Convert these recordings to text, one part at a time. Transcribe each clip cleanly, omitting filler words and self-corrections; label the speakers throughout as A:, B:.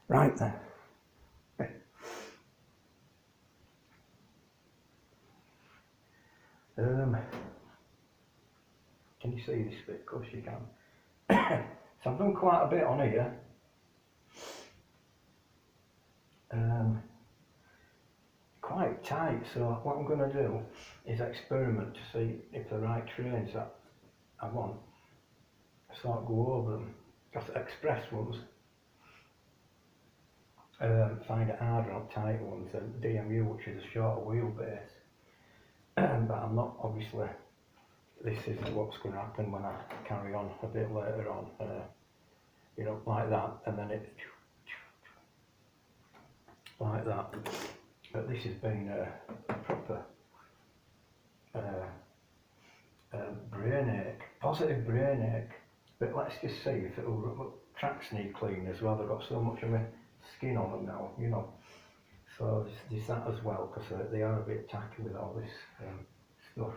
A: Right then. Can you see this bit? Of course you can. So I've done quite a bit on here. Quite tight, so what I'm going to do is experiment to see if the right trains that I want sort of go over them. Just express ones, find it harder on tight ones, and DMU, which is a shorter wheelbase. But I'm not, obviously, this isn't what's going to happen when I carry on a bit later on, you know, like that, and then it, like that. But this has been a proper brain ache, positive brain ache. But let's just see if it'll, tracks need clean as well. They've got so much of my skin on them now, you know. So there's that as well, because they are a bit tacky with all this stuff.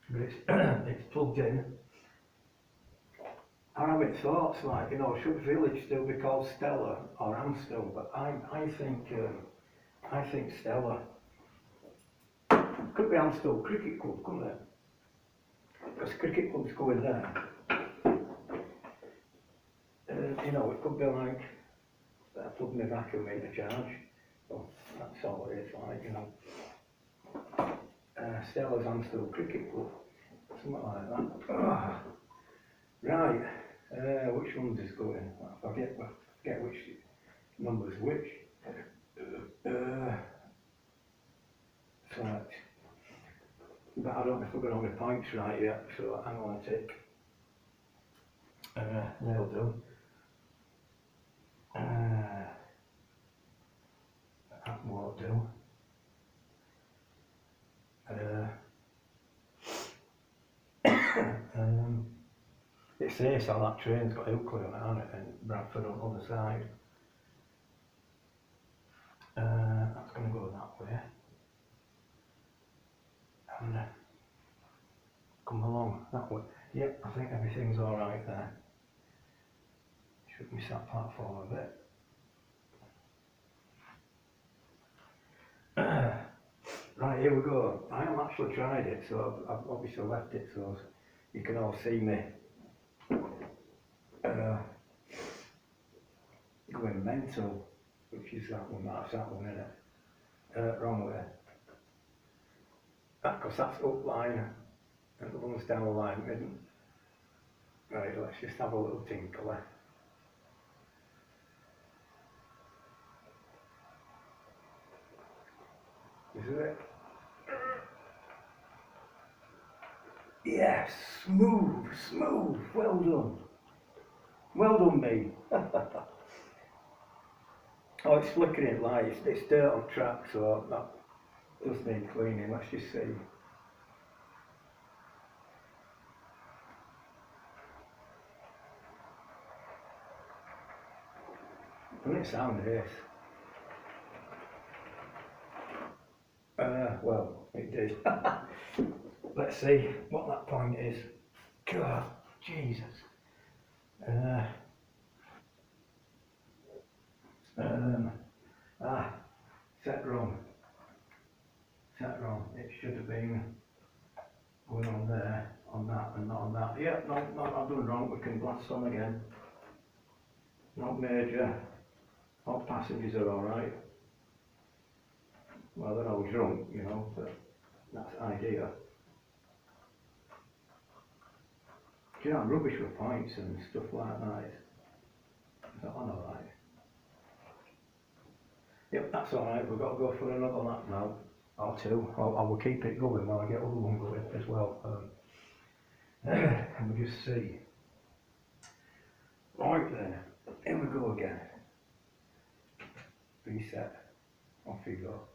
A: But it's, it's plugged in. I'm having thoughts like, you know, should Village still be called Stella or Amstel? But I think Stella. Could be Amstel Cricket Club, couldn't it? Because cricket clubs go in there. You know, it could be like plug my vacuum into charge. Well, that's all it is, like, you know. Stella's Amstel Cricket Club, something like that. Right, which ones is going? I forget which number's which. Select. But I don't know if we've got all my points right yet, so I'm going to take. They'll do. That won't do. It says how that train's got Ilkley on it, hasn't it, and Bradford on the other side. That's going to go that way. And come along that way. Yep, I think everything's alright there. Should miss that platform a bit. Right, here we go. I haven't actually tried it, so I've obviously left it so you can all see me going mental, which is that one, isn't it? Wrong way. Because that's up line, and the one's down line, isn't. Right, let's just have a little tinkle there. Is it? Yes, smooth, well done. Well done, me. Oh, it's flickering light, it's dirt on track, so that does need cleaning. Let's just see. Doesn't it sound this? Well, it did. Let's see what that point is. God, Jesus. Set wrong. It should have been going on there, on that, and not on that. Yeah, no, I've done wrong. We can blast on again. Not major. All passengers are alright. Well, they're all drunk, you know, but that's the idea. Do you know, I'm rubbish with points and stuff like that. Is that on alright? Yep, that's alright. We've got to go for another lap now, or two. I will keep it going while I get other one going as well. And we'll just see. Right then, here we go again. Reset. Off you go.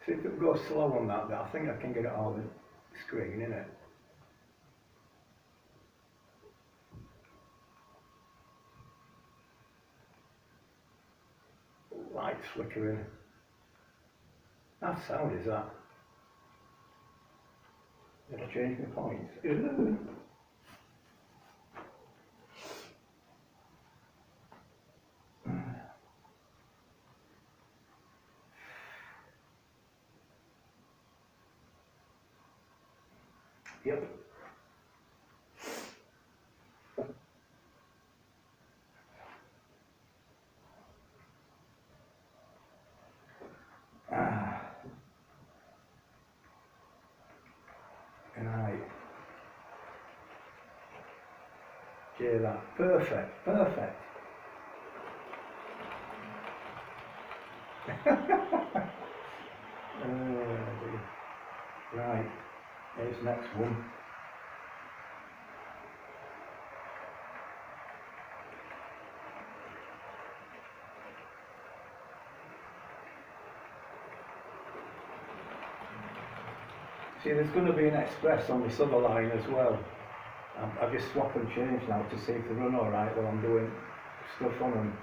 A: See if it goes slow on that bit. I think I can get it on the screen, innit? Lights flickering. How sound is that? Did I change my points? Yep. Right. Cheer that. Perfect, perfect. Right, here's the next one. See, there's going to be an express on this other line as well. I just swap and change now to see if they run alright while I'm doing stuff on them.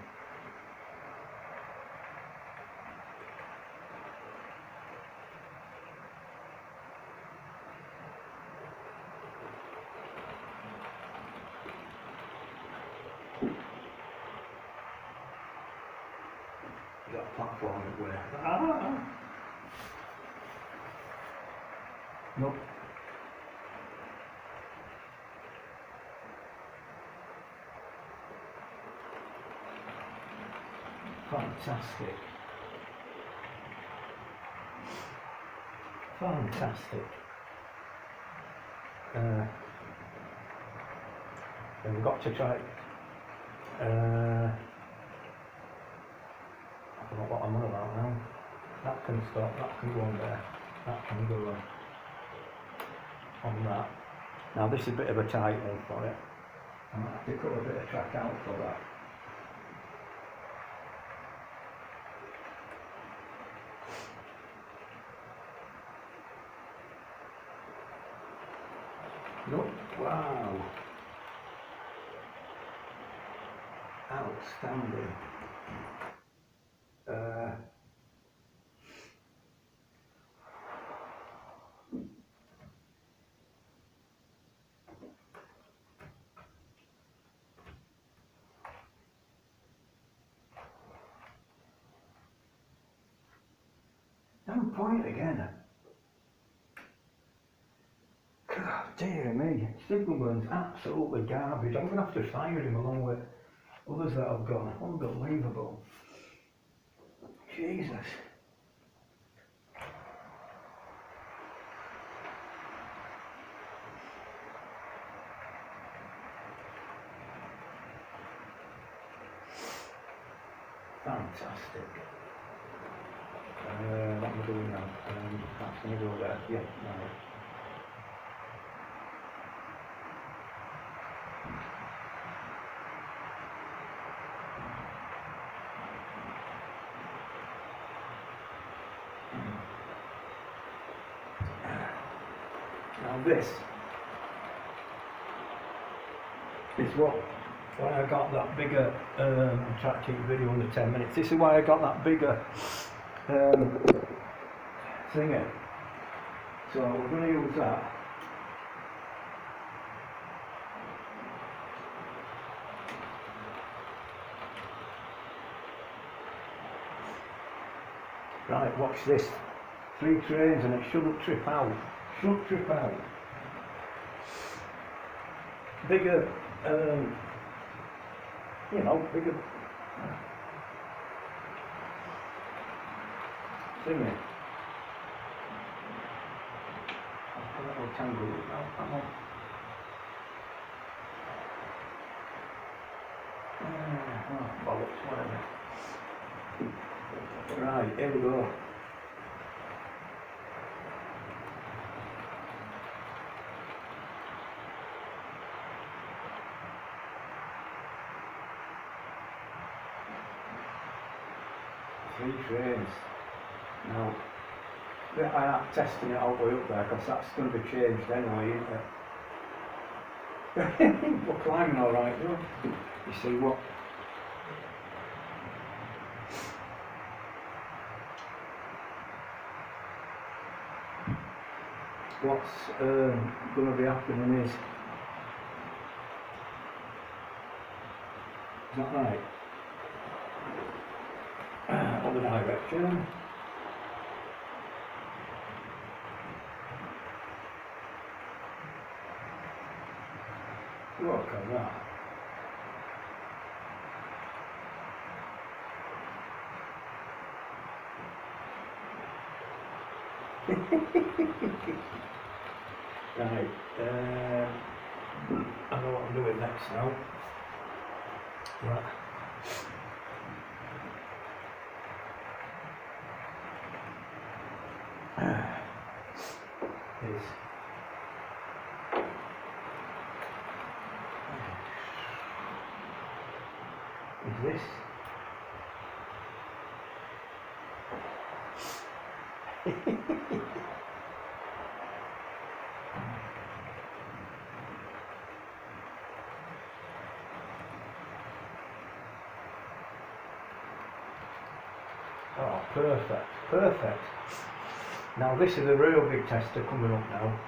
A: You've got a platform at where? Nope. Fantastic. Fantastic. We've got to try. I don't know what I'm on about now. That can stop, that can go on there, that can go on that. Now this is a bit of a tight one for it. I might have to cut a bit of track out for that. Nope. Wow. Outstanding. Damn point again. God, dear me, Signalman's absolutely garbage. I'm going to have to fire him along with others that I've got. Unbelievable. Jesus. Fantastic. What am I doing now? That's going to go there. Yeah, right. Now this is why I got that bigger, I'm trying to keep the video under 10 minutes, this is why I got that bigger thingy. So we're going to use that. Right, watch this. 3 trains and it shouldn't trip out. Shouldn't trip out. Bigger, you know, bigger thingy. I'll put a little tangle with now. Come on. Oh, bollocks, whatever. Right, here we go. Three trains. Now, I am testing it all the way up there because that's going to be changed anyway, isn't it? We're climbing alright, though. You see what? What's going to be happening is that right? Other direction. Look at that. Right, I know what I'm doing next now. Right. Is this? Oh, perfect, perfect. Now this is a real big tester coming up now.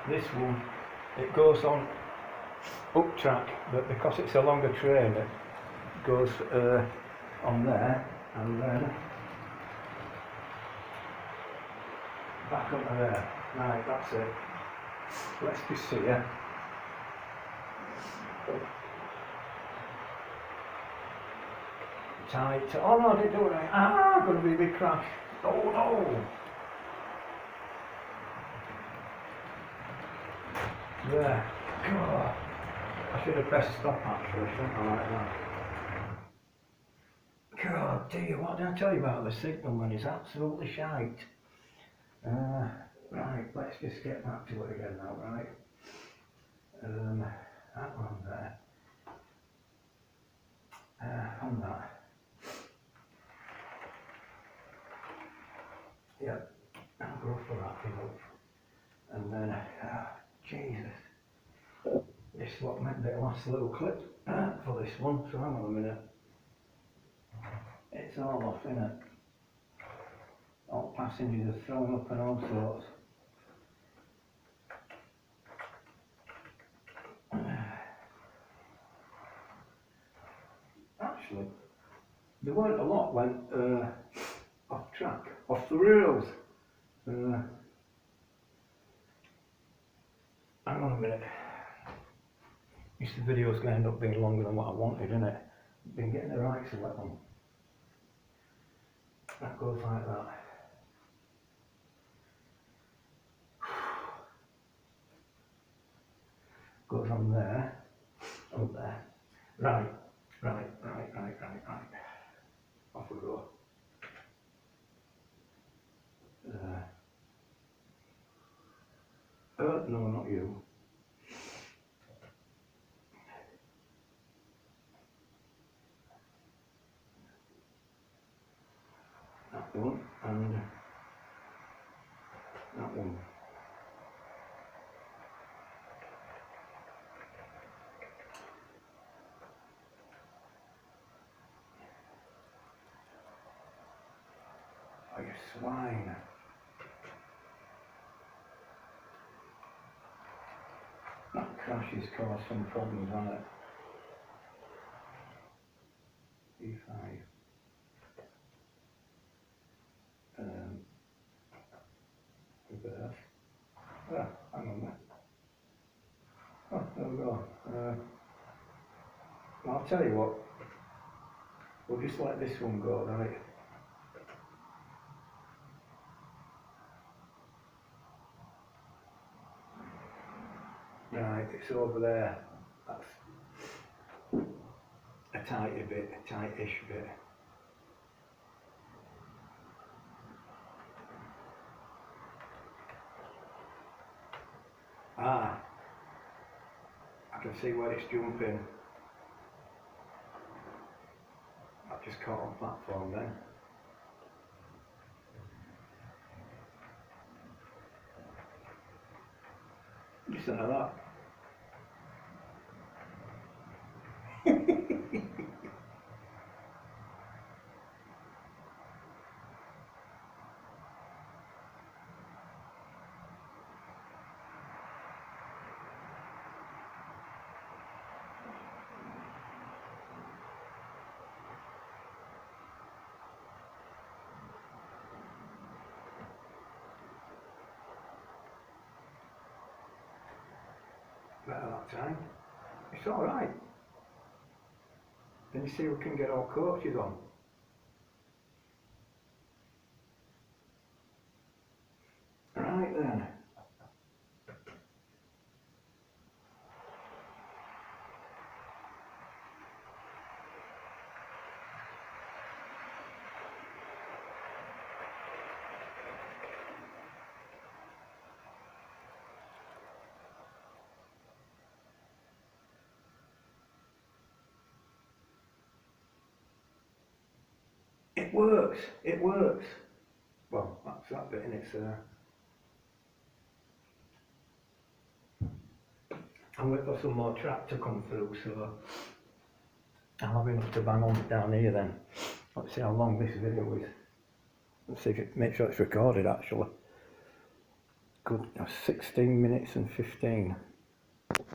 A: This one, it goes on up track, but because it's a longer train, it goes on there and then back onto there. Right, that's it. Let's just see here. Tight. Oh no, I didn't do it right. Ah, going to be a big crash. Oh no. There. God. I should have pressed stop actually, shouldn't I, like that. God dear, what did I tell you about the signal, man? It's absolutely shite. Right, let's just get back to it again now, right? That one there. On that. Yep, I'll go for that, you know. And then, Jesus. This is what meant the last little clip for this one, so hang on a minute. It's all off, innit? All passengers are thrown up and all sorts. Actually, there weren't a lot went off track, off the rails. Hang on a minute. This video's going to end up being longer than what I wanted, isn't it? Been getting the right select on. That goes like that. Goes on there, up there. Right. Off we go. No, not you. That one and that one. Oh, you swine. That crash has caused some problems, hasn't it? E5. Reverse. Ah, hang on there. Oh, there we go. I'll tell you what. We'll just let this one go, right? Right, it's over there. That's a tighty bit, a tightish bit. Ah, I can see where it's jumping. I've just caught on platform then. Listen to that. better that time. It's alright. Then you see we can get our coaches on. Right then. It works. Well, that's that bit in it, I'm waiting for some more track to come through, so I'll have enough to bang on down here then. Let's see how long this video is. Let's see if it, make sure it's recorded actually. Good, 16 minutes and 15.